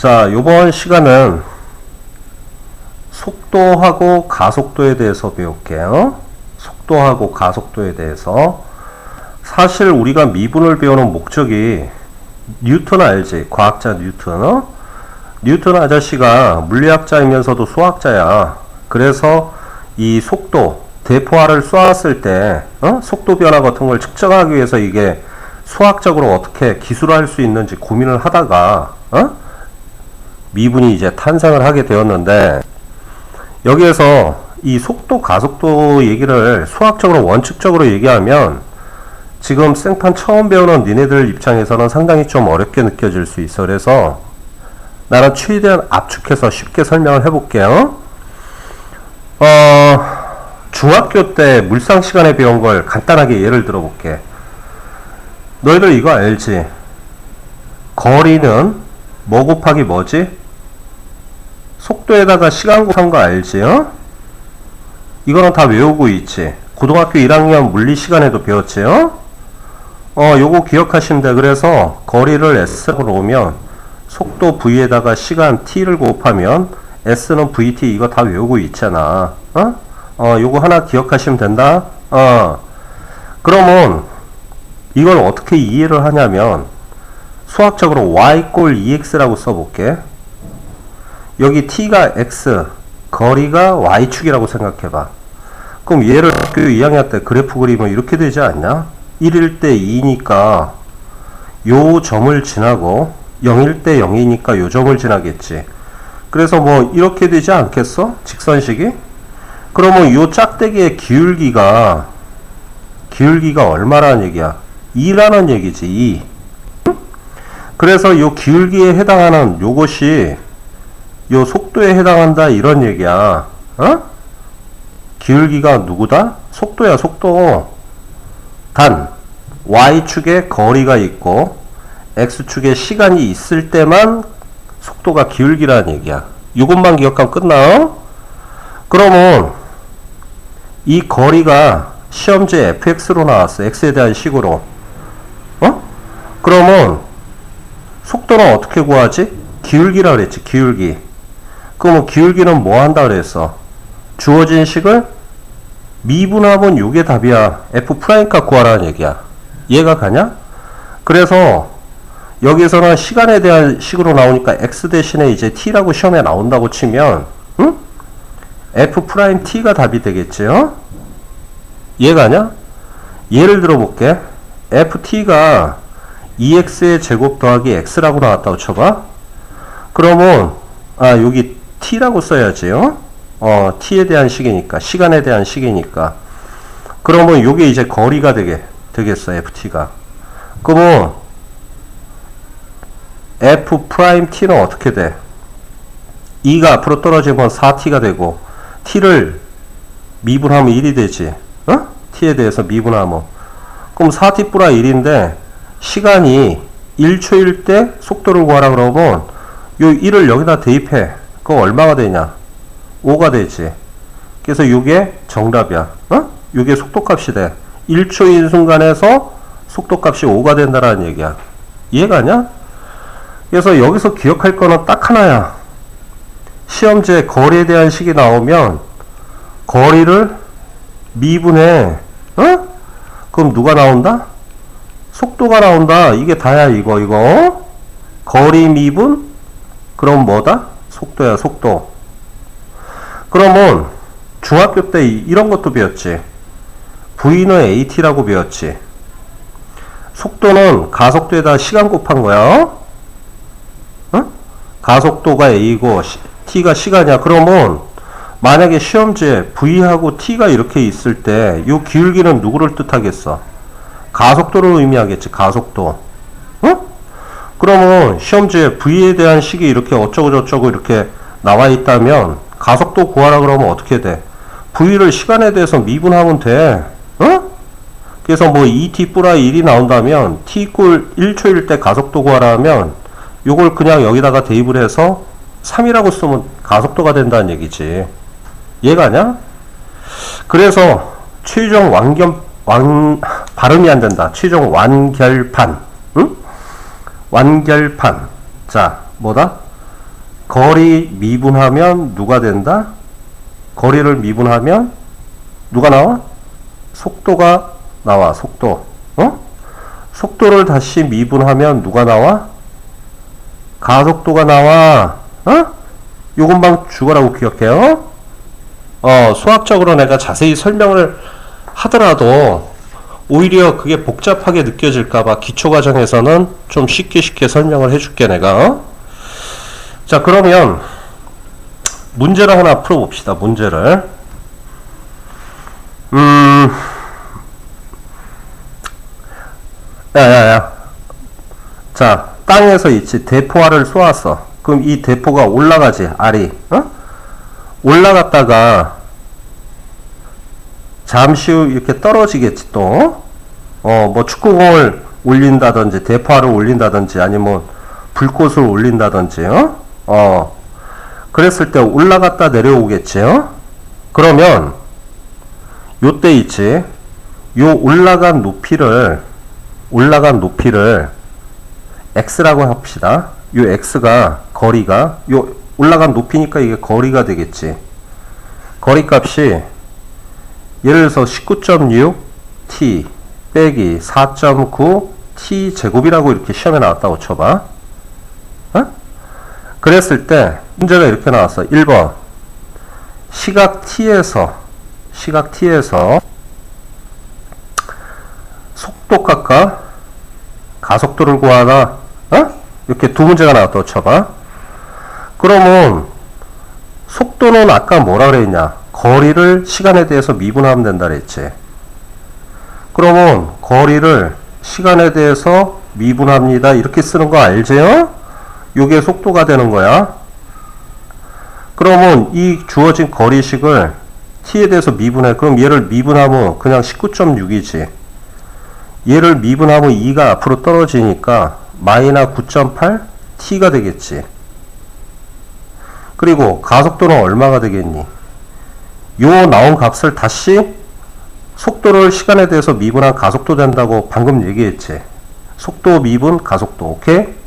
자, 요번 시간은 속도하고 가속도에 대해서 배울게요. 속도하고 가속도에 대해서. 사실 우리가 미분을 배우는 목적이 뉴턴 알지? 과학자 뉴턴. 뉴턴 아저씨가 물리학자이면서도 수학자야. 그래서 이 속도, 대포알을 쏘았을 때 속도 변화 같은 걸 측정하기 위해서 이게 수학적으로 어떻게 기술할 수 있는지 고민을 하다가 미분이 이제 탄생을 하게 되었는데, 여기에서 이 속도, 가속도 얘기를 수학적으로 원칙적으로 얘기하면 지금 생판 처음 배우는 니네들 입장에서는 상당히 좀 어렵게 느껴질 수 있어. 그래서 나는 최대한 압축해서 쉽게 설명을 해볼게요. 중학교 때 물상 시간에 배운 걸 간단하게 예를 들어볼게. 너희들 이거 알지? 거리는 뭐 곱하기 뭐지? 속도에다가 시간 곱한 거 알지? 이거는 다 외우고 있지. 고등학교 1학년 물리 시간에도 배웠지? 요거 기억하시면 돼. 그래서 거리를 S로 놓으면 속도 V에다가 시간 T를 곱하면 S는 VT, 이거 다 외우고 있잖아. 요거 하나 기억하시면 된다. 그러면 이걸 어떻게 이해를 하냐면 수학적으로 y 꼴 2x라고 써볼게. 여기 t가 x, 거리가 y축이라고 생각해봐. 그럼 얘를 학교 2학년 때 그래프 그리면 이렇게 되지 않냐? 1일 때 2니까 요 점을 지나고 0일 때 0이니까 요 점을 지나겠지. 그래서 뭐 이렇게 되지 않겠어? 직선식이? 그러면 요 짝대기의 기울기가 얼마라는 얘기야? 2라는 얘기지. 2. 그래서 요 기울기에 해당하는 요것이 요 속도에 해당한다, 이런 얘기야. 기울기가 누구다? 속도야, 속도. 단 y축에 거리가 있고 x축에 시간이 있을 때만 속도가 기울기라는 얘기야. 이것만 기억하면 끝나. 그러면 이 거리가 시험지에 fx로 나왔어. x에 대한 식으로. 그러면 속도는 어떻게 구하지? 기울기라 그랬지. 기울기. 그러면 기울기는 뭐 한다 그랬어? 주어진 식을 미분하면 요게 답이야. f'값 구하라는 얘기야. 이해가 가냐? 그래서 여기서는 시간에 대한 식으로 나오니까 x 대신에 이제 t라고 시험에 나온다고 치면 f't가 답이 되겠지요? 이해가 가냐? 예를 들어 볼게. ft가 2x의 제곱 더하기 x라고 나왔다고 쳐봐. 그러면 여기 t라고 써야지요. t에 대한 식이니까, 시간에 대한 식이니까. 그러면 요게 이제 거리가 되겠어, ft가. 그러면 f't는 어떻게 돼? 2가 앞으로 떨어지면 4t가 되고, t를 미분하면 1이 되지. t에 대해서 미분하면. 그럼 4t 플러스 1인데, 시간이 1초일 때 속도를 구하라 그러면, 요 1을 여기다 대입해. 그거 얼마가 되냐? 5가 되지. 그래서 요게 정답이야. 요게 속도값이 돼. 1초인 순간에서 속도값이 5가 된다라는 얘기야. 이해가냐? 그래서 여기서 기억할 거는 딱 하나야. 시험지에 거리에 대한 식이 나오면 거리를 미분해. 그럼 누가 나온다? 속도가 나온다. 이게 다야. 이거 거리 미분? 그럼 뭐다? 속도야, 속도. 그러면 중학교 때 이런 것도 배웠지. V는 AT라고 배웠지. 속도는 가속도에다 시간 곱한 거야. 가속도가 A고 T가 시간이야. 그러면 만약에 시험지에 V하고 T가 이렇게 있을 때 이 기울기는 누구를 뜻하겠어? 가속도를 의미하겠지. 가속도. 그러면 시험지에 V에 대한 식이 이렇게 어쩌고저쩌고 이렇게 나와 있다면 가속도 구하라 그러면 어떻게 돼? V를 시간에 대해서 미분하면 돼. 그래서 뭐 2t 플러스 1이 나온다면 t 이꼴 1초일 때 가속도 구하라 하면 요걸 그냥 여기다가 대입을 해서 3이라고 쓰면 가속도가 된다는 얘기지. 이해가냐? 그래서 최종 발음이 안 된다. 최종 완결판. 완결판. 자, 뭐다? 거리 미분하면 누가 된다? 거리를 미분하면 누가 나와? 속도가 나와. 속도. 속도를 다시 미분하면 누가 나와? 가속도가 나와. 요것만 죽어라고 기억해요. 수학적으로 내가 자세히 설명을 하더라도 오히려 그게 복잡하게 느껴질까봐 기초과정에서는 좀 쉽게 설명을 해줄게, 내가. 자, 그러면 문제를 하나 풀어봅시다. 문제를. 야야야. 자, 땅에서 있지. 대포알을 쏘았어. 그럼 이 대포가 올라가지. 알이. 올라갔다가 잠시 후 이렇게 떨어지겠지 또. 뭐 축구공을 올린다든지 대포알을 올린다든지 아니면 불꽃을 올린다든지. 그랬을 때 올라갔다 내려오겠지. 그러면 요때 있지. 요 올라간 높이를 x라고 합시다. 요 x가 거리가 요 올라간 높이니까 이게 거리가 되겠지. 거리 값이 예를 들어서 19.6 t 빼기 4.9 t 제곱이라고 이렇게 시험에 나왔다고 쳐봐. 그랬을 때 문제가 이렇게 나왔어. 1번 시각 t에서 속도값과 가속도를 구하라. 이렇게 두 문제가 나왔다고 쳐봐. 그러면 속도는 아까 뭐라 그랬냐? 거리를 시간에 대해서 미분하면 된다 그랬지. 그러면 거리를 시간에 대해서 미분합니다. 이렇게 쓰는 거 알지요? 요게 속도가 되는 거야. 그러면 이 주어진 거리식을 t에 대해서 미분해. 그럼 얘를 미분하면 그냥 19.6이지. 얘를 미분하면 2가 앞으로 떨어지니까 마이너스 9.8 t가 되겠지. 그리고 가속도는 얼마가 되겠니? 요 나온 값을 다시 속도를 시간에 대해서 미분한 가속도 된다고 방금 얘기했지. 속도 미분 가속도. 오케이?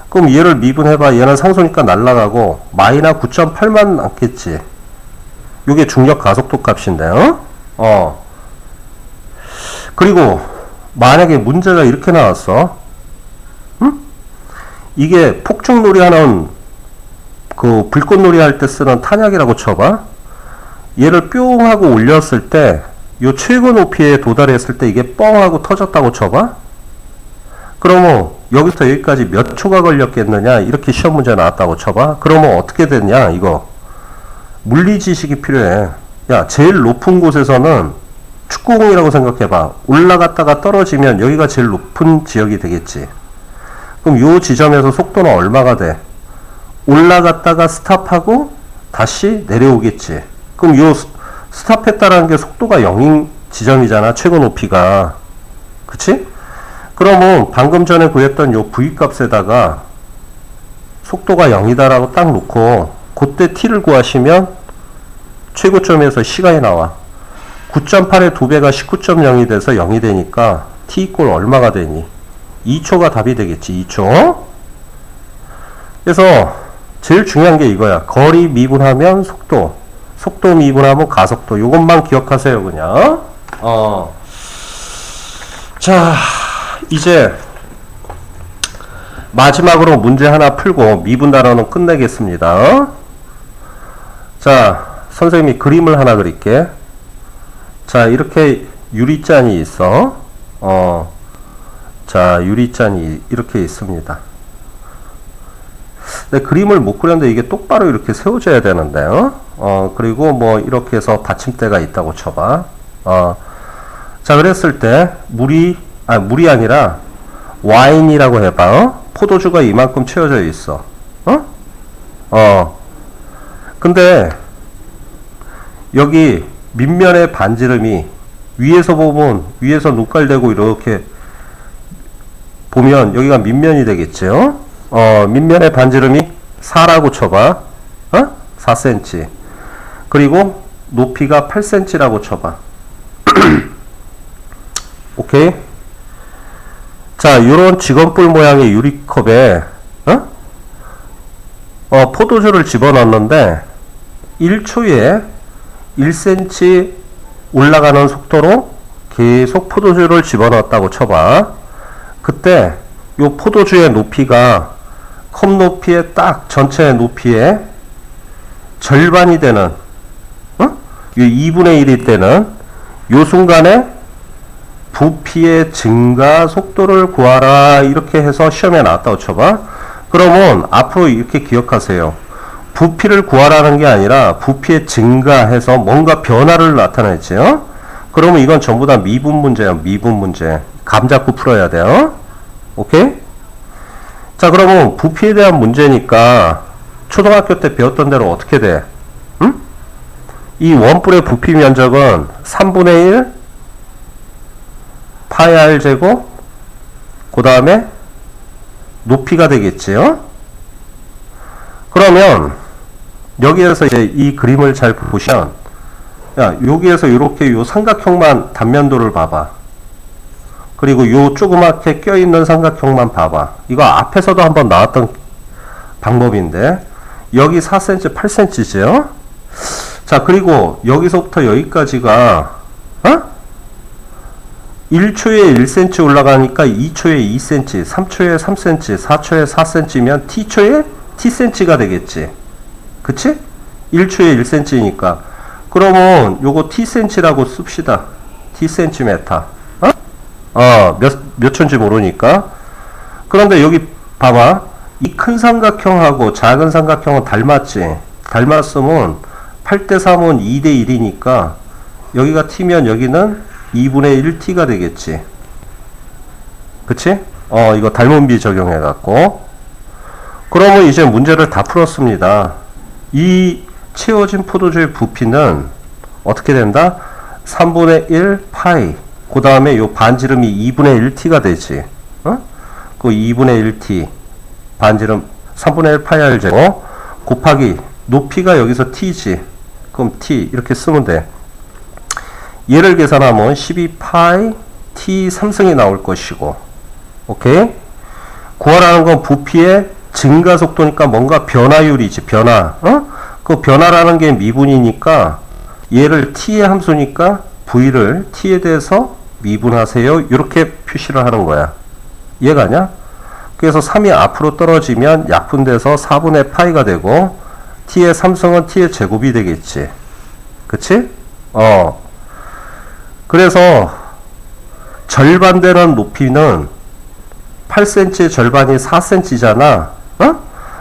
그럼 얘를 미분해봐. 얘는 상수니까 날라가고 마이너스 9.8만 남겠지. 요게 중력 가속도 값인데요. 그리고 만약에 문제가 이렇게 나왔어. 이게 폭죽놀이 하는 그 불꽃놀이 할 때 쓰는 탄약이라고 쳐봐. 얘를 뿅 하고 올렸을 때 요 최고 높이에 도달했을 때 이게 뻥 하고 터졌다고 쳐봐. 그러면 여기서 여기까지 몇 초가 걸렸겠느냐 이렇게 시험 문제 나왔다고 쳐봐. 그러면 어떻게 되냐 이거 물리 지식이 필요해. 야, 제일 높은 곳에서는 축구공이라고 생각해봐. 올라갔다가 떨어지면 여기가 제일 높은 지역이 되겠지. 그럼 요 지점에서 속도는 얼마가 돼? 올라갔다가 스탑하고 다시 내려오겠지. 그럼 요 스탑했다라는 게 속도가 0인 지점이잖아. 최고 높이가. 그치? 그러면 방금 전에 구했던 요 V값에다가 속도가 0이다라고 딱 놓고 그때 T를 구하시면 최고점에서 시간이 나와. 9.8의 2배가 19.0이 돼서 0이 되니까 T 이꼴 얼마가 되니? 2초가 답이 되겠지. 2초. 그래서 제일 중요한 게 이거야. 거리 미분하면 속도. 속도 미분하면 가속도. 요것만 기억하세요, 그냥. 자, 이제 마지막으로 문제 하나 풀고 미분 단어는 끝내겠습니다. 자, 선생님이 그림을 하나 그릴게. 자, 이렇게 유리잔이 있어. 자, 유리잔이 이렇게 있습니다. 근데 그림을 못 그렸는데 이게 똑바로 이렇게 세워져야 되는데요. 그리고 뭐 이렇게 해서 받침대가 있다고 쳐봐. 자, 그랬을 때 물이 아니라 와인이라고 해봐. 포도주가 이만큼 채워져 있어. 근데 여기 밑면의 반지름이 위에서 보면 위에서 눈깔 대고 이렇게 보면 여기가 밑면이 되겠죠. 밑면의 반지름이 4라고 쳐봐. 4cm. 그리고 높이가 8cm라고 쳐봐. 오케이? 자, 요런 직원뿔 모양의 유리컵에 포도주를 집어넣었는데 1초에 1cm 올라가는 속도로 계속 포도주를 집어넣었다고 쳐봐. 그때 요 포도주의 높이가 컵 높이의 딱 전체 높이의 절반이 되는 요 2분의 1이 되는 요 순간에 부피의 증가 속도를 구하라 이렇게 해서 시험에 나왔다고 쳐봐. 그러면 앞으로 이렇게 기억하세요. 부피를 구하라는 게 아니라 부피의 증가해서 뭔가 변화를 나타냈지요. 그러면 이건 전부 다 미분 문제예요. 미분 문제. 감 잡고 풀어야 돼요. 오케이? 자, 그러면 부피에 대한 문제니까 초등학교 때 배웠던 대로 어떻게 돼? 응? 이 원뿔의 부피 면적은 3분의 1 파이 r 제곱 그 다음에 높이가 되겠지요. 그러면 여기에서 이제 이 그림을 잘 보시면 야, 여기에서 이렇게 요 삼각형만 단면도를 봐봐. 그리고 요 조그맣게 껴있는 삼각형만 봐봐. 이거 앞에서도 한번 나왔던 방법인데 여기 4cm, 8cm죠. 자, 그리고 여기서부터 여기까지가 1초에 1cm 올라가니까 2초에 2cm, 3초에 3cm, 4초에 4cm면 t초에 tcm가 되겠지. 그치? 1초에 1cm니까. 그러면 요거 tcm라고 씁시다. tcm. 몇 초인지 모르니까. 그런데 여기 봐봐. 이 큰 삼각형하고 작은 삼각형은 닮았지. 닮았으면 8대3은 2대1이니까 여기가 t면 여기는 2분의 1t가 되겠지. 그치? 이거 닮은 비 적용해갖고. 그러면 이제 문제를 다 풀었습니다. 이 채워진 포도주의 부피는 어떻게 된다? 3분의 1 파이. 그 다음에 요 반지름이 2분의 1t가 되지. 그 2분의 1t. 반지름 3분의 1 파이 r 제곱. 곱하기 높이가 여기서 t지. 그럼 t. 이렇게 쓰면 돼. 얘를 계산하면 12파이 t 3승이 나올 것이고. 오케이? 구하라는 건 부피의 증가 속도니까 뭔가 변화율이지. 변화. 그 변화라는 게 미분이니까 얘를 t의 함수니까 v를 t에 대해서 미분하세요. 이렇게 표시를 하는 거야. 이해가냐? 그래서 3이 앞으로 떨어지면 약분돼서 4분의 파이가 되고 t의 3승은 t의 제곱이 되겠지. 그치? 그래서 절반되는 높이는 8cm의 절반이 4cm잖아.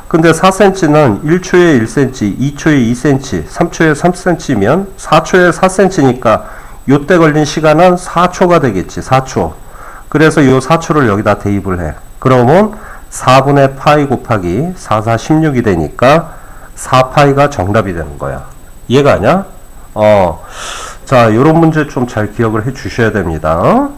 근데 4cm는 1초에 1cm, 2초에 2cm, 3초에 3cm면 4초에 4cm니까 요때 걸린 시간은 4초가 되겠지. 4초. 그래서 요 4초를 여기다 대입을 해. 그러면 4분의 파이 곱하기 4, 4, 16이 되니까 4파이가 정답이 되는 거야. 이해가 냐? 자, 요런 문제 좀 잘 기억을 해 주셔야 됩니다.